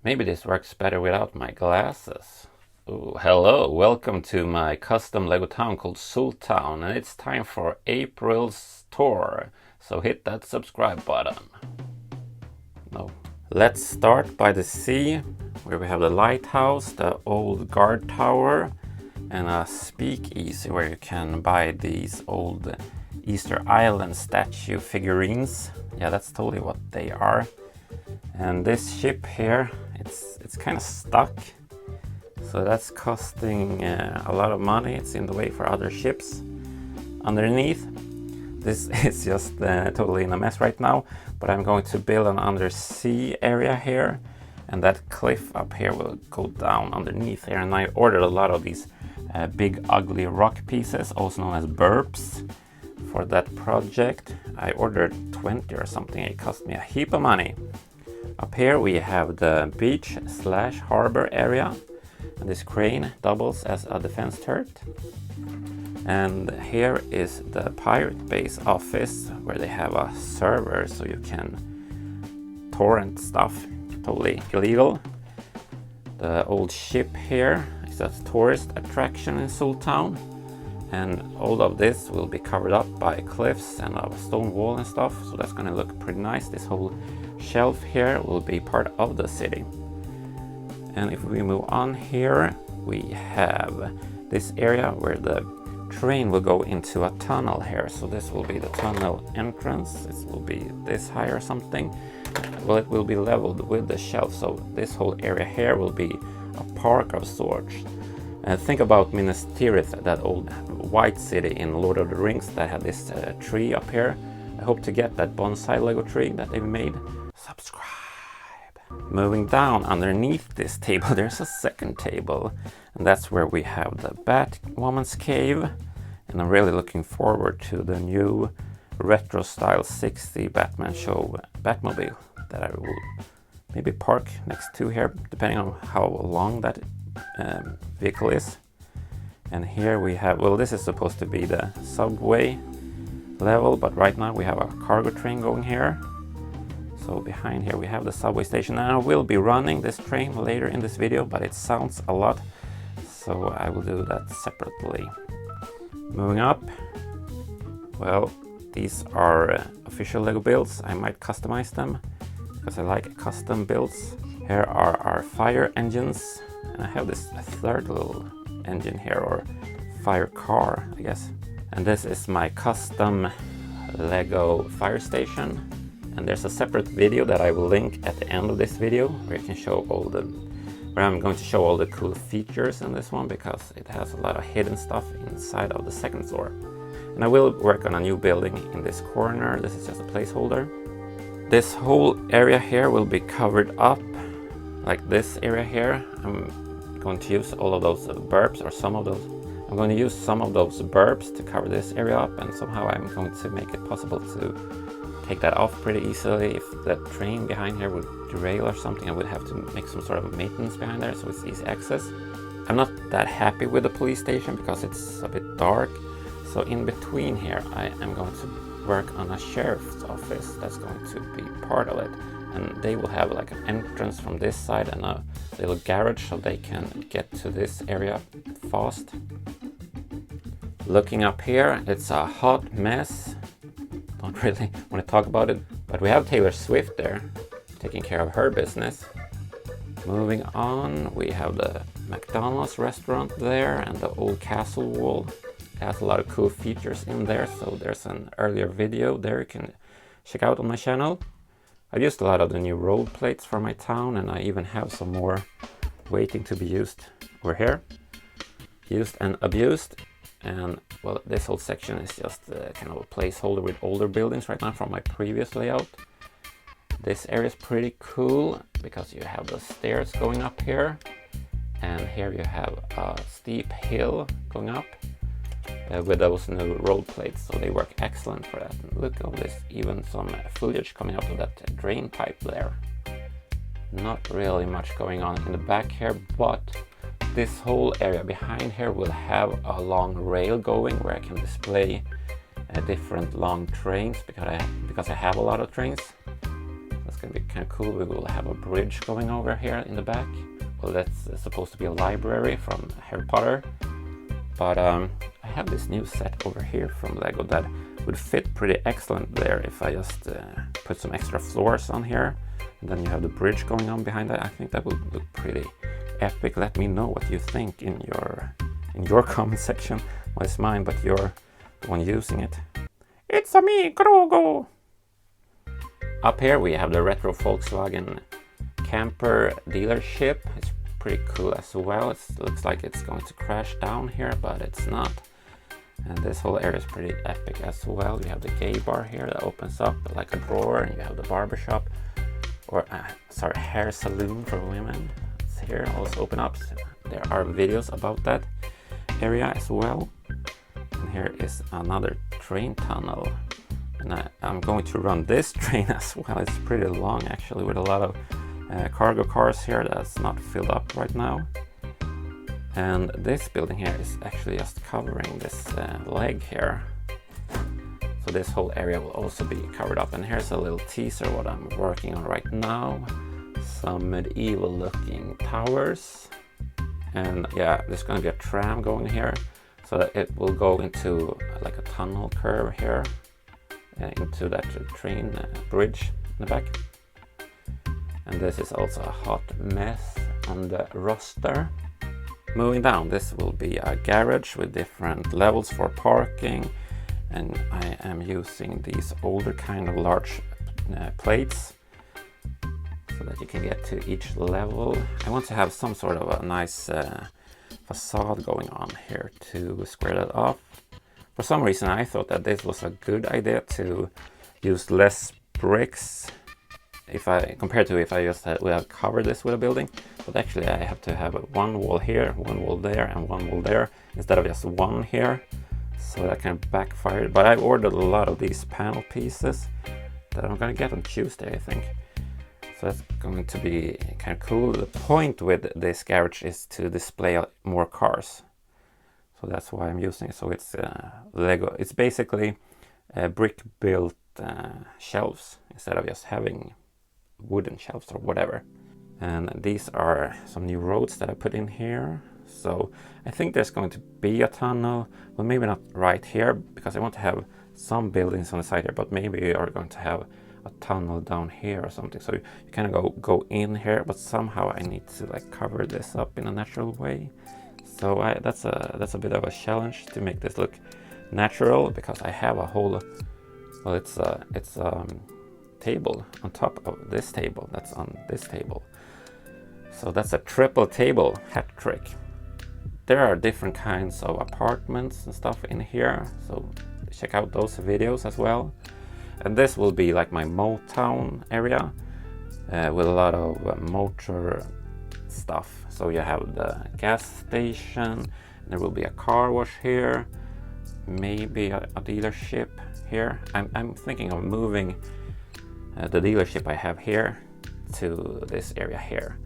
Maybe this works better without my glasses. Ooh, hello, welcome to my custom Lego town called Soltown, and it's time for April's tour. So hit that subscribe button. No. Let's start by the sea, where we have the lighthouse, the old guard tower, and a speakeasy where you can buy these old Easter Island statue figurines. Yeah, that's totally what they are. And this ship here, it's kind of stuck, so that's costing a lot of money. It's in the way for other ships. Underneath, this is just totally in a mess right now, but I'm going to build an undersea area here, and that cliff up here will go down underneath here. And I ordered a lot of these big ugly rock pieces, also known as burps, for that project. I ordered 20 or something. It cost me a heap of money. Up here we have the beach/harbor area, and this crane doubles as a defense turret. And here is the pirate base office, where they have a server so you can torrent stuff, totally illegal. The old ship here is a tourist attraction in Soltown, and all of this will be covered up by cliffs and a stone wall and stuff, so that's gonna look pretty nice. This whole shelf here will be part of the city. And if we move on here, we have this area where the train will go into a tunnel here. So this will be the tunnel entrance. It will be this high or something. Well, it will be leveled with the shelf, so this whole area here will be a park of sorts. Think about Minas Tirith, that old white city in Lord of the Rings that had this tree up here. I hope to get that bonsai Lego tree that they've made. Subscribe. Moving down underneath this table, there's a second table, and that's where we have the Batwoman's cave. And I'm really looking forward to the new retro style 60 Batman show Batmobile that I will maybe park next to here, depending on how long that vehicle is. And here we have, well, this is supposed to be the subway level, but right now we have a cargo train going here. So behind here we have the subway station, and I will be running this train later in this video, but it sounds a lot, so I will do that separately. Moving up, well, these are official Lego builds. I might customize them because I like custom builds. Here are our fire engines, and I have this third little engine here, or fire car, I guess. And this is my custom Lego fire station. And there's a separate video that I will link at the end of this video, where you can show where I'm going to show all the cool features in this one, because it has a lot of hidden stuff inside of the second floor. And I will work on a new building in this corner. This is just a placeholder. This whole area here will be covered up, like this area here. I'm going to use all of those burps, or some of those. I'm going to use some of those burps to cover this area up, and somehow I'm going to make it possible to take that off pretty easily. If the train behind here would derail or something, I would have to make some sort of maintenance behind there, so it's easy access. I'm not that happy with the police station because it's a bit dark. So in between here, I am going to work on a sheriff's office that's going to be part of it. And they will have like an entrance from this side and a little garage, so they can get to this area fast. Looking up here, it's a hot mess. Don't really want to talk about it, but we have Taylor Swift there, taking care of her business. Moving on, we have the McDonald's restaurant there, and the old castle wall. It has a lot of cool features in there, so there's an earlier video there you can check out on my channel. I've used a lot of the new road plates for my town, and I even have some more waiting to be used over here. Used and abused. And well, this whole section is just kind of a placeholder with older buildings right now from my previous layout. This area is pretty cool because you have the stairs going up here, and here you have a steep hill going up with those new road plates, so they work excellent for that. And look at this, even some foliage coming out of that drain pipe there. Not really much going on in the back here, but this whole area behind here will have a long rail going where I can display different long trains, because I have a lot of trains. That's It's gonna be kind of cool. We will have a bridge going over here in the back. Well, that's supposed to be a library from Harry Potter. But I have this new set over here from Lego that would fit pretty excellent there if I just put some extra floors on here. And then you have the bridge going on behind that. I think that would look pretty epic. Let me know what you think in your comment section. Well, it's mine, but you're the one using it. It's a me, Grogo! Up here we have the retro Volkswagen camper dealership. It's pretty cool as well. It looks like it's going to crash down here, but it's not. And this whole area is pretty epic as well. You have the gay bar here that opens up like a drawer, and you have the barbershop, or hair saloon for women. It's here, also open up. There are videos about that area as well. And here is another train tunnel. And I'm going to run this train as well. It's pretty long actually, with a lot of cargo cars here that's not filled up right now. And this building here is actually just covering this leg here. So this whole area will also be covered up. And here's a little teaser what I'm working on right now. Some medieval looking towers. And yeah, there's going to be a tram going here. So that it will go into like a tunnel curve here. Into that train bridge in the back. And this is also a hot mess on the roster. Moving down, this will be a garage with different levels for parking, and I am using these older kind of large plates so that you can get to each level. I want to have some sort of a nice facade going on here to square that off. For some reason I thought that this was a good idea to use less bricks compared to if I just would have covered this with a building. But actually I have to have one wall here, one wall there, and one wall there instead of just one here. So that kind of backfired. But I ordered a lot of these panel pieces that I'm gonna get on Tuesday, I think. So that's going to be kind of cool. The point with this garage is to display more cars. So that's why I'm using it. So it's Lego. It's basically brick-built shelves instead of just having wooden shelves or whatever. And these are some new roads that I put in here. So I think there's going to be a tunnel. Well, maybe not right here because I want to have some buildings on the side here, but maybe we are going to have a tunnel down here or something. So you kind of go in here, but somehow I need to like cover this up in a natural way. So that's a bit of a challenge to make this look natural, because I have a whole, well, it's a table on top of this table that's on this table. So that's a triple table hat trick. There are different kinds of apartments and stuff in here, so check out those videos as well. And this will be like my Motown area with a lot of motor stuff. So you have the gas station, there will be a car wash here, maybe a dealership here. I'm thinking of moving the dealership I have here to this area here.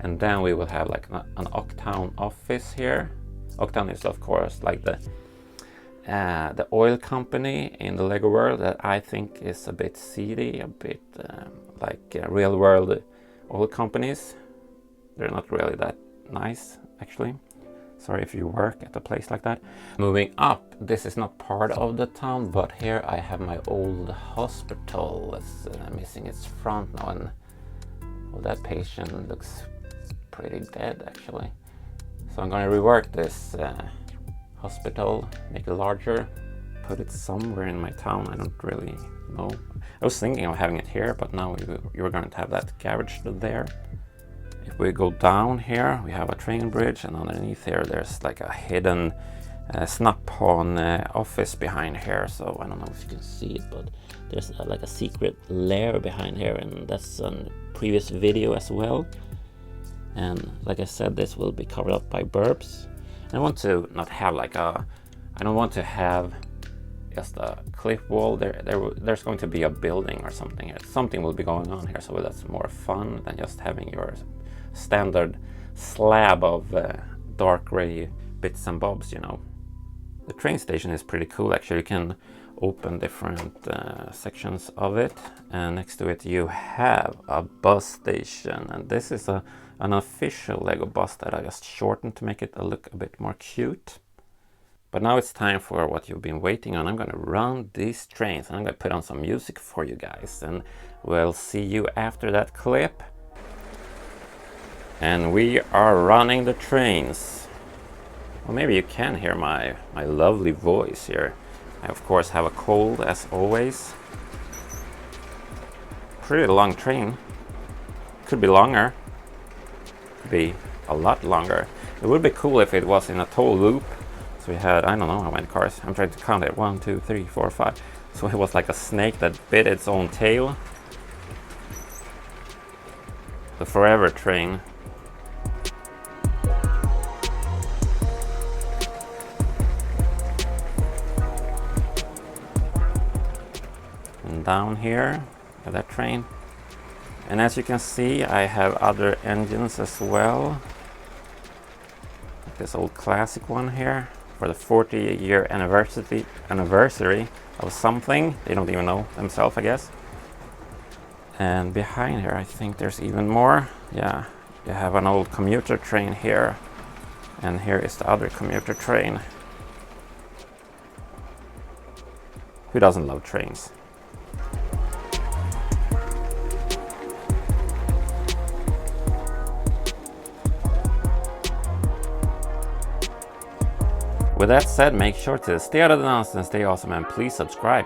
And then we will have like an Soltown office here. Soltown is of course like the oil company in the Lego world that I think is a bit seedy, a bit like real world oil companies. They're not really that nice actually. Sorry if you work at a place like that. Moving up, this is not part of the town, but here I have my old hospital. It's missing its front now, and well, that patient looks pretty dead actually. So I'm going to rework this hospital, make it larger, put it somewhere in my town. I don't really know. I was thinking of having it here, but now you're going to have that garage there. If we go down here, we have a train bridge, and underneath here there's like a hidden snap-on office behind here. So I don't know if you can see it, but there's like a secret lair behind here, and that's a previous video as well. And like I said, this will be covered up by burps. I want to not have like I don't want to have just a cliff wall. There's going to be a building or something. Something will be going on here, so that's more fun than just having your standard slab of dark gray bits and bobs, you know. The train station is pretty cool actually. You can open different sections of it, and next to it you have a bus station, and this is an official Lego bus that I just shortened to make it look a bit more cute. But now it's time for what you've been waiting on. I'm gonna run these trains and I'm gonna put on some music for you guys, and we'll see you after that clip. And we are running the trains. Well, maybe you can hear my lovely voice here. I of course have a cold as always. Pretty long train. Could be longer. Could be a lot longer. It would be cool if it was in a toll loop. So we had, I don't know how many cars. I'm trying to count it. 1, 2, 3, 4, 5. So it was like a snake that bit its own tail. The forever train. And down here, at that train. And as you can see, I have other engines as well. Like this old classic one here for the 40-year anniversary of something. They don't even know themselves, I guess. And behind here, I think there's even more. Yeah, you have an old commuter train here. And here is the other commuter train. Who doesn't love trains? With that said, make sure to stay out of the nonsense, stay awesome, and please subscribe.